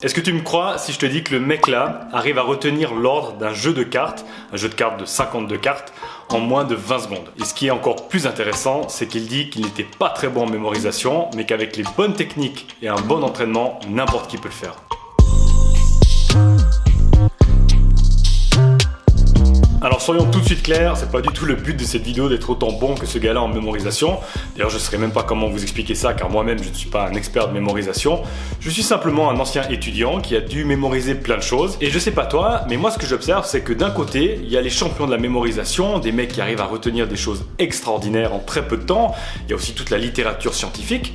Est-ce que tu me crois si je te dis que le mec là arrive à retenir l'ordre d'un jeu de cartes, un jeu de cartes de 52 cartes, en moins de 20 secondes? Et ce qui est encore plus intéressant, c'est qu'il dit qu'il n'était pas très bon en mémorisation, mais qu'avec les bonnes techniques et un bon entraînement, n'importe qui peut le faire. Alors soyons tout de suite clairs, c'est pas du tout le but de cette vidéo d'être autant bon que ce gars-là en mémorisation. D'ailleurs je ne saurais même pas comment vous expliquer ça car moi-même je ne suis pas un expert de mémorisation. Je suis simplement un ancien étudiant qui a dû mémoriser plein de choses. Et je sais pas toi, mais moi ce que j'observe c'est que d'un côté, il y a les champions de la mémorisation, des mecs qui arrivent à retenir des choses extraordinaires en très peu de temps. Il y a aussi toute la littérature scientifique.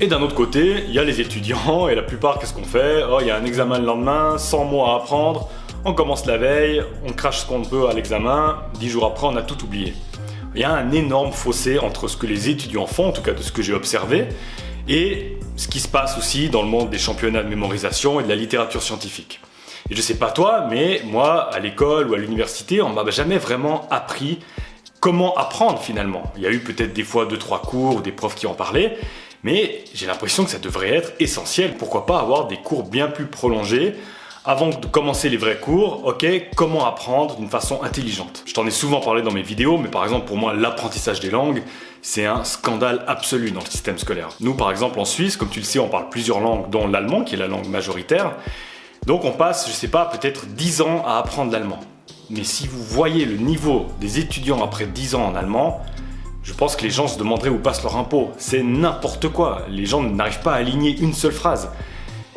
Et d'un autre côté, il y a les étudiants et la plupart qu'est-ce qu'on fait? Oh, il y a un examen le lendemain, 100 mots à apprendre. On commence la veille, on crache ce qu'on peut à l'examen, 10 jours après on a tout oublié. Il y a un énorme fossé entre ce que les étudiants font, en tout cas de ce que j'ai observé, et ce qui se passe aussi dans le monde des championnats de mémorisation et de la littérature scientifique. Et je sais pas toi, mais moi, à l'école ou à l'université, on m'a jamais vraiment appris comment apprendre finalement. Il y a eu peut-être des fois 2-3 cours ou des profs qui en parlaient, mais j'ai l'impression que ça devrait être essentiel. Pourquoi pas avoir des cours bien plus prolongés avant de commencer les vrais cours, ok, comment apprendre d'une façon intelligente. Je t'en ai souvent parlé dans mes vidéos, mais par exemple pour moi l'apprentissage des langues, c'est un scandale absolu dans le système scolaire. Nous par exemple en Suisse, comme tu le sais, on parle plusieurs langues, dont l'allemand qui est la langue majoritaire. Donc on passe, je sais pas, peut-être 10 ans à apprendre l'allemand. Mais si vous voyez le niveau des étudiants après 10 ans en allemand, je pense que les gens se demanderaient où passe leur impôt. C'est n'importe quoi, les gens n'arrivent pas à aligner une seule phrase.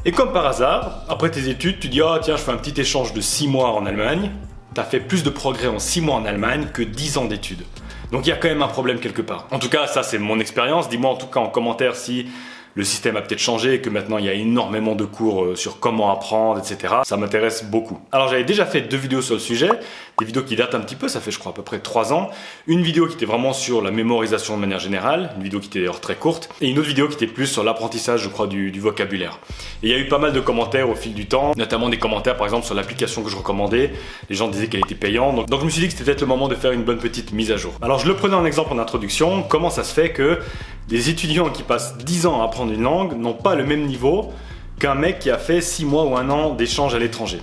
Et comme par hasard, après tes études, tu dis « Ah tiens, je fais un petit échange de 6 mois en Allemagne ». Tu as fait plus de progrès en 6 mois en Allemagne que 10 ans d'études. Donc il y a quand même un problème quelque part. En tout cas, ça c'est mon expérience. Dis-moi en tout cas en commentaire si le système a peut-être changé et que maintenant il y a énormément de cours sur comment apprendre, etc. Ça m'intéresse beaucoup. Alors j'avais déjà fait 2 vidéos sur le sujet, des vidéos qui datent un petit peu, ça fait je crois à peu près 3 ans. Une vidéo qui était vraiment sur la mémorisation de manière générale, une vidéo qui était d'ailleurs très courte, et une autre vidéo qui était plus sur l'apprentissage, je crois, du vocabulaire. Et il y a eu pas mal de commentaires au fil du temps, notamment des commentaires par exemple sur l'application que je recommandais. Les gens disaient qu'elle était payante, donc je me suis dit que c'était peut-être le moment de faire une bonne petite mise à jour. Alors je le prenais en exemple en introduction, comment ça se fait que des étudiants qui passent 10 ans à apprendre une langue n'ont pas le même niveau qu'un mec qui a fait 6 mois ou 1 an d'échange à l'étranger.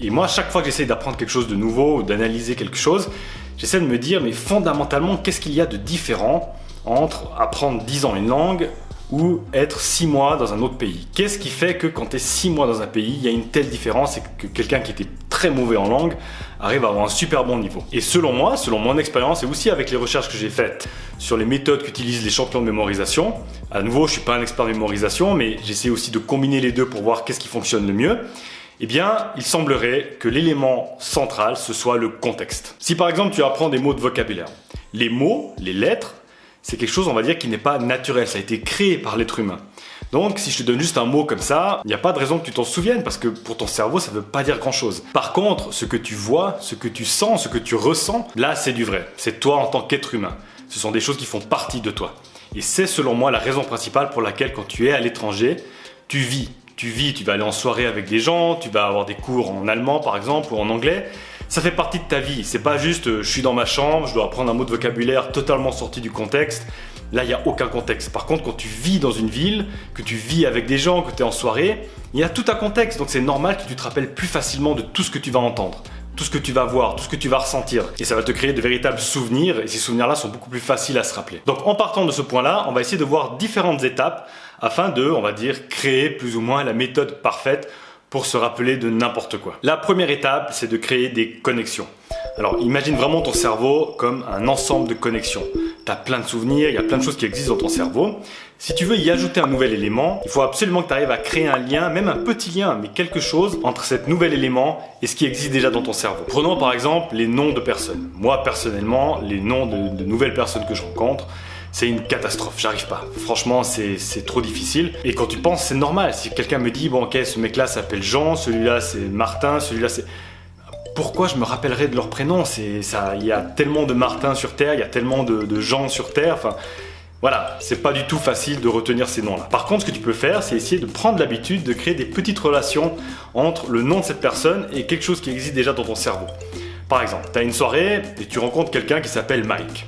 Et moi, chaque fois que j'essaie d'apprendre quelque chose de nouveau ou d'analyser quelque chose, j'essaie de me dire, mais fondamentalement, qu'est-ce qu'il y a de différent entre apprendre 10 ans une langue ou être 6 mois dans un autre pays? Qu'est-ce qui fait que quand tu es 6 mois dans un pays, il y a une telle différence et que quelqu'un qui était très mauvais en langue arrive à avoir un super bon niveau? Et selon moi, selon mon expérience et aussi avec les recherches que j'ai faites sur les méthodes qu'utilisent les champions de mémorisation, à nouveau, je ne suis pas un expert de mémorisation, mais j'essaie aussi de combiner les deux pour voir qu'est-ce qui fonctionne le mieux. Eh bien, il semblerait que l'élément central, ce soit le contexte. Si par exemple, tu apprends des mots de vocabulaire, les mots, les lettres, c'est quelque chose, on va dire, qui n'est pas naturel. Ça a été créé par l'être humain. Donc, si je te donne juste un mot comme ça, il n'y a pas de raison que tu t'en souviennes parce que pour ton cerveau, ça ne veut pas dire grand-chose. Par contre, ce que tu vois, ce que tu sens, ce que tu ressens, là, c'est du vrai. C'est toi en tant qu'être humain. Ce sont des choses qui font partie de toi. Et c'est selon moi la raison principale pour laquelle quand tu es à l'étranger, tu vis. Tu vas aller en soirée avec des gens, tu vas avoir des cours en allemand par exemple ou en anglais. Ça fait partie de ta vie, c'est pas juste je suis dans ma chambre, je dois apprendre un mot de vocabulaire totalement sorti du contexte. Là, il n'y a aucun contexte. Par contre, quand tu vis dans une ville, que tu vis avec des gens, que tu es en soirée, il y a tout un contexte. Donc c'est normal que tu te rappelles plus facilement de tout ce que tu vas entendre, tout ce que tu vas voir, tout ce que tu vas ressentir. Et ça va te créer de véritables souvenirs et ces souvenirs-là sont beaucoup plus faciles à se rappeler. Donc en partant de ce point-là, on va essayer de voir différentes étapes afin de, on va dire, créer plus ou moins la méthode parfaite pour se rappeler de n'importe quoi. La première étape, c'est de créer des connexions. Alors imagine vraiment ton cerveau comme un ensemble de connexions. Tu as plein de souvenirs, il y a plein de choses qui existent dans ton cerveau. Si tu veux y ajouter un nouvel élément, il faut absolument que tu arrives à créer un lien, même un petit lien, mais quelque chose entre cet nouvel élément et ce qui existe déjà dans ton cerveau. Prenons par exemple les noms de personnes. Moi personnellement, les noms de nouvelles personnes que je rencontre, c'est une catastrophe, j'arrive pas. Franchement, c'est trop difficile. Et quand tu penses, c'est normal. Si quelqu'un me dit, bon ok, ce mec-là s'appelle Jean, celui-là c'est Martin, celui-là c'est... Pourquoi je me rappellerai de leur prénom? Il y a tellement de Martin sur Terre, il y a tellement de Jean sur Terre, enfin... Voilà, c'est pas du tout facile de retenir ces noms-là. Par contre, ce que tu peux faire, c'est essayer de prendre l'habitude de créer des petites relations entre le nom de cette personne et quelque chose qui existe déjà dans ton cerveau. Par exemple, tu as une soirée et tu rencontres quelqu'un qui s'appelle Mike.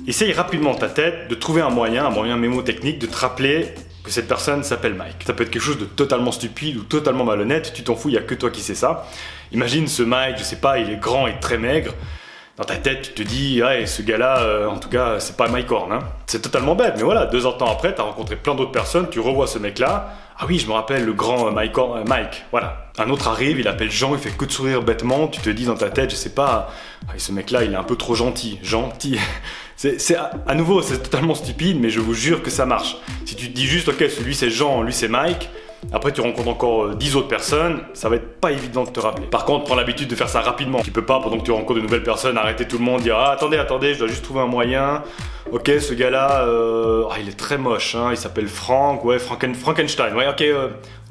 Essaye rapidement dans ta tête de trouver un moyen mémotechnique de te rappeler que cette personne s'appelle Mike. Ça peut être quelque chose de totalement stupide ou totalement malhonnête, tu t'en fous, il n'y a que toi qui sais ça. Imagine ce Mike, je sais pas, il est grand et très maigre. Dans ta tête, tu te dis, ouais, ce gars-là, en tout cas, c'est pas Mike Horn. Hein. C'est totalement bête, mais voilà, 2 ans après, tu as rencontré plein d'autres personnes, tu revois ce mec-là. Ah oui, je me rappelle le grand Mike, voilà. Un autre arrive, il appelle Jean, il fait que de sourire bêtement, tu te dis dans ta tête, je sais pas, ce mec-là, il est un peu trop gentil. À nouveau, c'est totalement stupide, mais je vous jure que ça marche. Si tu te dis juste, ok, celui c'est Jean, lui c'est Mike, après tu rencontres encore 10 autres personnes, ça va être pas évident de te rappeler. Par contre, prends l'habitude de faire ça rapidement. Tu peux pas, pendant que tu rencontres de nouvelles personnes, arrêter tout le monde, dire ah, attendez, je dois juste trouver un moyen. Ok, ce gars-là, il est très moche, hein, il s'appelle Frank, ouais, Frankenstein, ouais, ok,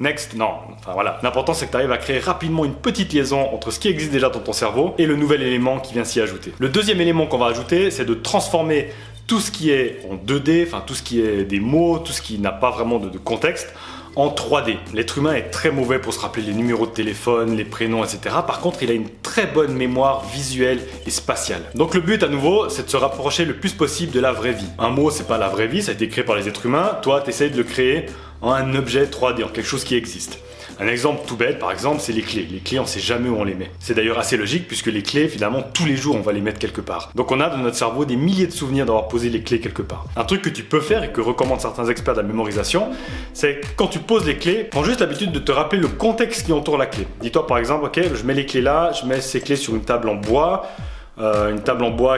next, non. Enfin voilà, l'important c'est que tu arrives à créer rapidement une petite liaison entre ce qui existe déjà dans ton cerveau et le nouvel élément qui vient s'y ajouter. Le deuxième élément qu'on va ajouter, c'est de transformer tout ce qui est en 2D, enfin tout ce qui est des mots, tout ce qui n'a pas vraiment de contexte, en 3D. L'être humain est très mauvais pour se rappeler les numéros de téléphone, les prénoms, etc. Par contre, il a une très bonne mémoire visuelle et spatiale. Donc le but à nouveau, c'est de se rapprocher le plus possible de la vraie vie. Un mot, c'est pas la vraie vie, ça a été créé par les êtres humains. Toi, tu essayes de le créer en un objet 3D, en quelque chose qui existe. Un exemple tout bête, par exemple, c'est les clés. Les clés, on sait jamais où on les met. C'est d'ailleurs assez logique puisque les clés, finalement, tous les jours, on va les mettre quelque part. Donc on a dans notre cerveau des milliers de souvenirs d'avoir posé les clés quelque part. Un truc que tu peux faire et que recommandent certains experts de la mémorisation, c'est quand tu poses les clés, prends juste l'habitude de te rappeler le contexte qui entoure la clé. Dis-toi par exemple, ok, je mets les clés là, je mets ces clés sur une table en bois,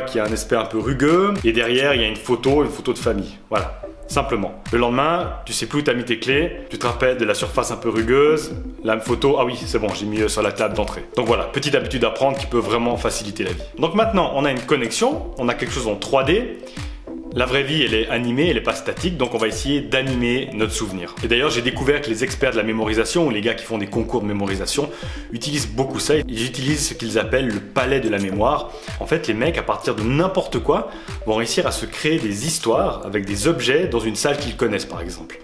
qui a un aspect un peu rugueux, et derrière il y a une photo de famille. Voilà. Simplement. Le lendemain, tu sais plus où tu as mis tes clés, tu te rappelles de la surface un peu rugueuse, la photo, ah oui, c'est bon, j'ai mis sur la table d'entrée. Donc voilà, petite habitude à prendre qui peut vraiment faciliter la vie. Donc maintenant, on a une connexion, on a quelque chose en 3D. La vraie vie, elle est animée, elle n'est pas statique, donc on va essayer d'animer notre souvenir. Et d'ailleurs, j'ai découvert que les experts de la mémorisation, ou les gars qui font des concours de mémorisation, utilisent beaucoup ça. Ils utilisent ce qu'ils appellent le palais de la mémoire. En fait, les mecs, à partir de n'importe quoi, vont réussir à se créer des histoires avec des objets dans une salle qu'ils connaissent, par exemple.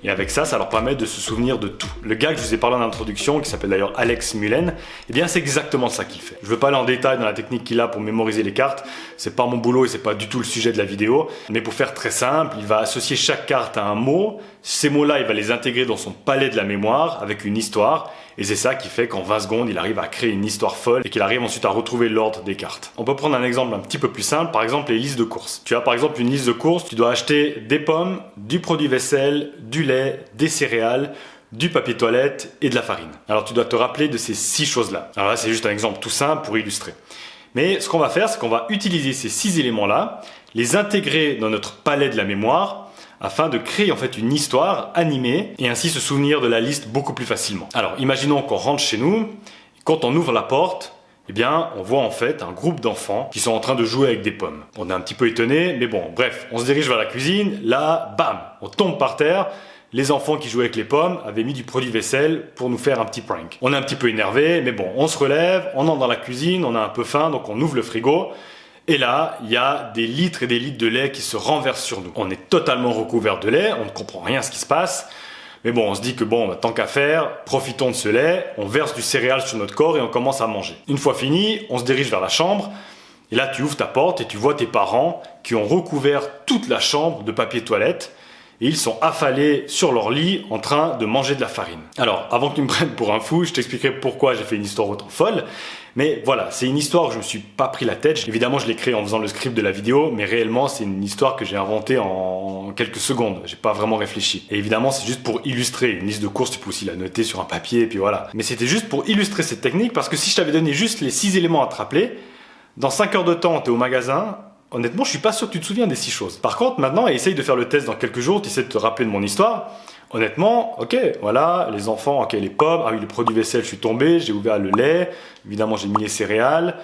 Et avec ça, ça leur permet de se souvenir de tout. Le gars que je vous ai parlé en introduction, qui s'appelle d'ailleurs Alex Mullen, eh bien c'est exactement ça qu'il fait. Je ne veux pas aller en détail dans la technique qu'il a pour mémoriser les cartes, c'est pas mon boulot et c'est pas du tout le sujet de la vidéo, mais pour faire très simple, il va associer chaque carte à un mot, ces mots-là, il va les intégrer dans son palais de la mémoire avec une histoire, et c'est ça qui fait qu'en 20 secondes, il arrive à créer une histoire folle et qu'il arrive ensuite à retrouver l'ordre des cartes. On peut prendre un exemple un petit peu plus simple, par exemple les listes de courses. Tu as par exemple une liste de courses, tu dois acheter des pommes, du produit vaisselle, du lait, des céréales, du papier toilette et de la farine. Alors tu dois te rappeler de ces 6 choses-là. Alors là, c'est juste un exemple tout simple pour illustrer. Mais ce qu'on va faire, c'est qu'on va utiliser ces 6 éléments-là, les intégrer dans notre palais de la mémoire, afin de créer en fait une histoire animée et ainsi se souvenir de la liste beaucoup plus facilement. Alors imaginons qu'on rentre chez nous, quand on ouvre la porte, eh bien on voit en fait un groupe d'enfants qui sont en train de jouer avec des pommes. On est un petit peu étonné, mais bon, bref, on se dirige vers la cuisine, là, bam, on tombe par terre. Les enfants qui jouaient avec les pommes avaient mis du produit vaisselle pour nous faire un petit prank. On est un petit peu énervé, mais bon, on se relève, on entre dans la cuisine, on a un peu faim, donc on ouvre le frigo. Et là, il y a des litres et des litres de lait qui se renversent sur nous. On est totalement recouvert de lait, on ne comprend rien à ce qui se passe. Mais bon, on se dit que bon, tant qu'à faire, profitons de ce lait, on verse du céréal sur notre corps et on commence à manger. Une fois fini, on se dirige vers la chambre. Et là, tu ouvres ta porte et tu vois tes parents qui ont recouvert toute la chambre de papier toilette. Et ils sont affalés sur leur lit en train de manger de la farine. Alors, avant que tu me prennes pour un fou, je t'expliquerai pourquoi j'ai fait une histoire autant folle. Mais voilà, c'est une histoire où je me suis pas pris la tête. Évidemment, je l'ai créée en faisant le script de la vidéo, mais réellement, c'est une histoire que j'ai inventée en quelques secondes. J'ai pas vraiment réfléchi. Et évidemment, c'est juste pour illustrer. Une liste de courses, tu peux aussi la noter sur un papier, et puis voilà. Mais c'était juste pour illustrer cette technique, parce que si je t'avais donné juste les 6 éléments à te rappeler, dans 5 heures de temps, tu es au magasin. Honnêtement, je suis pas sûr que tu te souviens des 6 choses. Par contre, maintenant, essaye de faire le test dans quelques jours, tu essaies de te rappeler de mon histoire. Honnêtement, ok, voilà, les enfants, ok, les pommes, ah oui, les produits vaisselle, je suis tombé, j'ai ouvert le lait, évidemment, j'ai mis les céréales.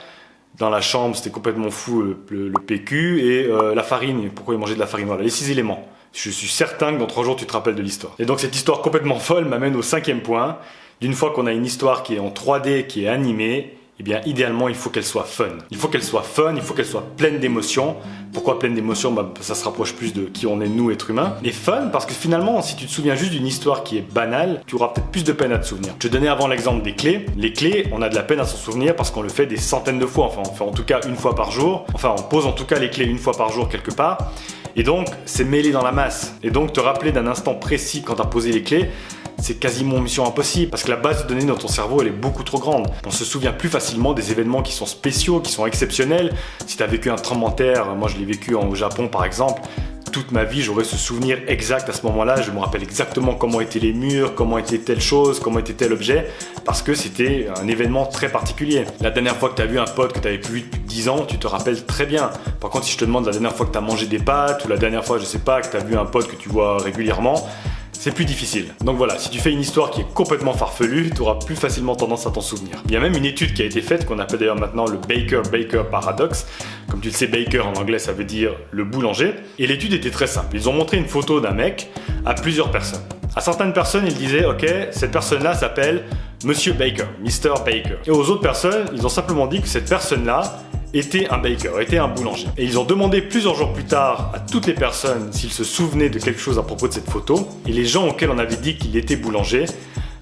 Dans la chambre, c'était complètement fou, le PQ, et la farine, pourquoi ils mangeaient de la farine, voilà, les 6 éléments. Je suis certain que dans 3 jours, tu te rappelles de l'histoire. Et donc, cette histoire complètement folle m'amène au 5e point. D'une fois qu'on a une histoire qui est en 3D, qui est animée, eh bien, idéalement, il faut qu'elle soit fun. Il faut qu'elle soit fun, il faut qu'elle soit pleine d'émotions. Pourquoi pleine d'émotions? Ça se rapproche plus de qui on est, nous, êtres humains. Et fun, parce que finalement, si tu te souviens juste d'une histoire qui est banale, tu auras peut-être plus de peine à te souvenir. Je te donnais avant l'exemple des clés. Les clés, on a de la peine à s'en souvenir parce qu'on le fait des centaines de fois. Enfin, on fait en tout cas une fois par jour. Enfin, on pose en tout cas les clés une fois par jour quelque part. Et donc, c'est mêlé dans la masse. Et donc, te rappeler d'un instant précis quand tu as posé les clés, c'est quasiment mission impossible parce que la base de données dans ton cerveau elle est beaucoup trop grande. On se souvient plus facilement des événements qui sont spéciaux, qui sont exceptionnels. Si tu as vécu un tremblement de terre, moi je l'ai vécu au Japon par exemple, toute ma vie j'aurais ce souvenir exact à ce moment-là. Je me rappelle exactement comment étaient les murs, comment était telle chose, comment était tel objet, parce que c'était un événement très particulier. La dernière fois que tu as vu un pote que tu n'avais plus vu depuis 10 ans, tu te rappelles très bien. Par contre, si je te demande la dernière fois que tu as mangé des pâtes ou la dernière fois, je sais pas, que tu as vu un pote que tu vois régulièrement, c'est plus difficile. Donc voilà, si tu fais une histoire qui est complètement farfelue, tu auras plus facilement tendance à t'en souvenir. Il y a même une étude qui a été faite, qu'on appelle d'ailleurs maintenant le Baker Paradox. Comme tu le sais, Baker en anglais ça veut dire le boulanger. Et l'étude était très simple. Ils ont montré une photo d'un mec à plusieurs personnes. À certaines personnes, ils disaient, ok, cette personne-là s'appelle Monsieur Baker, Mr. Baker. Et aux autres personnes, ils ont simplement dit que cette personne-là était un baker, était un boulanger. Et ils ont demandé plusieurs jours plus tard à toutes les personnes s'ils se souvenaient de quelque chose à propos de cette photo. Et les gens auxquels on avait dit qu'il était boulanger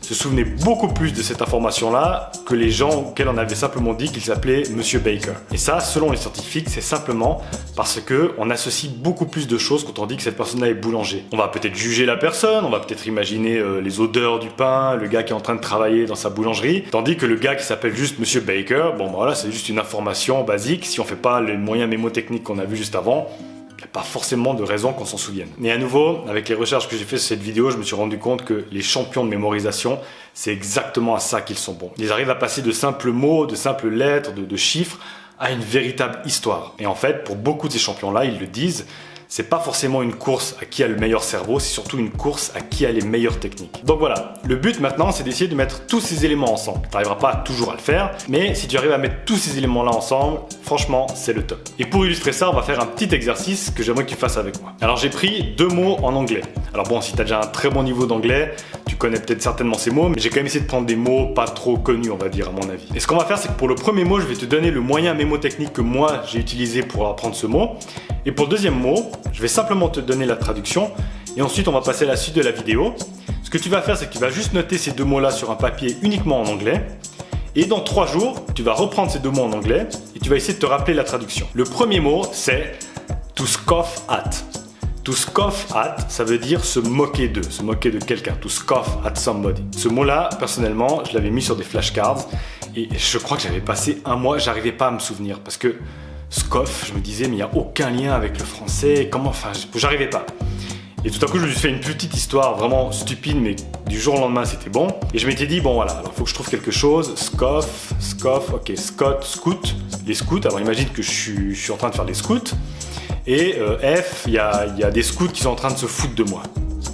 se souvenaient beaucoup plus de cette information-là que les gens auxquels on avait simplement dit qu'il s'appelait Monsieur Baker. Et ça, selon les scientifiques, c'est simplement parce qu'on associe beaucoup plus de choses quand on dit que cette personne-là est boulanger. On va peut-être juger la personne, on va peut-être imaginer les odeurs du pain, le gars qui est en train de travailler dans sa boulangerie, tandis que le gars qui s'appelle juste Monsieur Baker, bon voilà, c'est juste une information basique. Si on fait pas les moyens mémotechniques qu'on a vu juste avant, il n'y a pas forcément de raison qu'on s'en souvienne. Mais à nouveau, avec les recherches que j'ai fait sur cette vidéo, je me suis rendu compte que les champions de mémorisation, c'est exactement à ça qu'ils sont bons. Ils arrivent à passer de simples mots, de simples lettres, de chiffres, à une véritable histoire. Et en fait, pour beaucoup de ces champions-là, ils le disent, c'est pas forcément une course à qui a le meilleur cerveau, c'est surtout une course à qui a les meilleures techniques. Donc voilà, le but maintenant, c'est d'essayer de mettre tous ces éléments ensemble. Tu n'arriveras pas toujours à le faire, mais si tu arrives à mettre tous ces éléments-là ensemble, franchement, c'est le top. Et pour illustrer ça, on va faire un petit exercice que j'aimerais que tu fasses avec moi. Alors j'ai pris 2 mots en anglais. Alors bon, si tu as déjà un très bon niveau d'anglais, tu connais peut-être certainement ces mots, mais j'ai quand même essayé de prendre des mots pas trop connus, on va dire, à mon avis. Et ce qu'on va faire, c'est que pour le premier mot, je vais te donner le moyen mémotechnique que moi, j'ai utilisé pour apprendre ce mot. Et pour le deuxième mot, je vais simplement te donner la traduction et ensuite on va passer à la suite de la vidéo. Ce que tu vas faire, c'est que tu vas juste noter ces 2 mots-là sur un papier uniquement en anglais. Et dans 3 jours, tu vas reprendre ces 2 mots en anglais et tu vas essayer de te rappeler la traduction. Le premier mot, c'est to scoff at. To scoff at, ça veut dire se moquer d'eux, se moquer de quelqu'un. To scoff at somebody. Ce mot-là, personnellement, je l'avais mis sur des flashcards et je crois que j'avais passé un mois, j'arrivais pas à me souvenir parce que scoff, je me disais mais il n'y a aucun lien avec le français, comment, enfin j'arrivais pas. Et tout à coup je me suis fait une petite histoire vraiment stupide mais du jour au lendemain c'était bon. Et je m'étais dit bon voilà, alors il faut que je trouve quelque chose, scoff, ok, scout, les scouts, alors imagine que je suis en train de faire les scouts. Et F, il y a des scouts qui sont en train de se foutre de moi.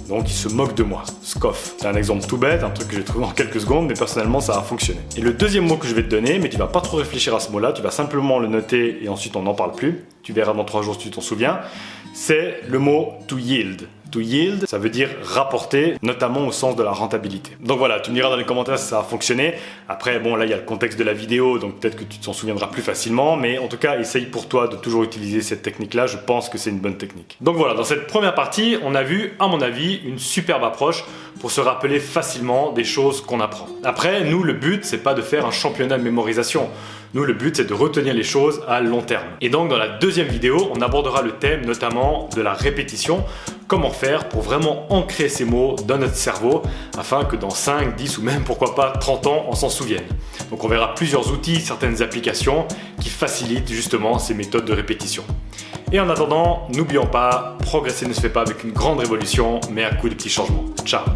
Donc ils se moquent de moi, scoff. C'est un exemple tout bête, un truc que j'ai trouvé en quelques secondes, mais personnellement ça a fonctionné. Et le deuxième mot que je vais te donner, mais tu vas pas trop réfléchir à ce mot-là, tu vas simplement le noter et ensuite on n'en parle plus. Tu verras dans 3 jours si tu t'en souviens. C'est le mot to yield. To yield, ça veut dire rapporter, notamment au sens de la rentabilité. Donc voilà, tu me diras dans les commentaires si ça a fonctionné. Après, bon là il y a le contexte de la vidéo, donc peut-être que tu t'en souviendras plus facilement, mais en tout cas, essaye pour toi de toujours utiliser cette technique-là, je pense que c'est une bonne technique. Donc voilà, dans cette première partie, on a vu, à mon avis, une superbe approche pour se rappeler facilement des choses qu'on apprend. Après, nous, le but, c'est pas de faire un championnat de mémorisation. Nous, le but, c'est de retenir les choses à long terme. Et donc, dans la deuxième vidéo, on abordera le thème notamment de la répétition. Comment faire pour vraiment ancrer ces mots dans notre cerveau afin que dans 5, 10 ou même pourquoi pas 30 ans, on s'en souvienne. Donc on verra plusieurs outils, certaines applications qui facilitent justement ces méthodes de répétition. Et en attendant, n'oublions pas, progresser ne se fait pas avec une grande révolution, mais à coup de petits changements. Ciao!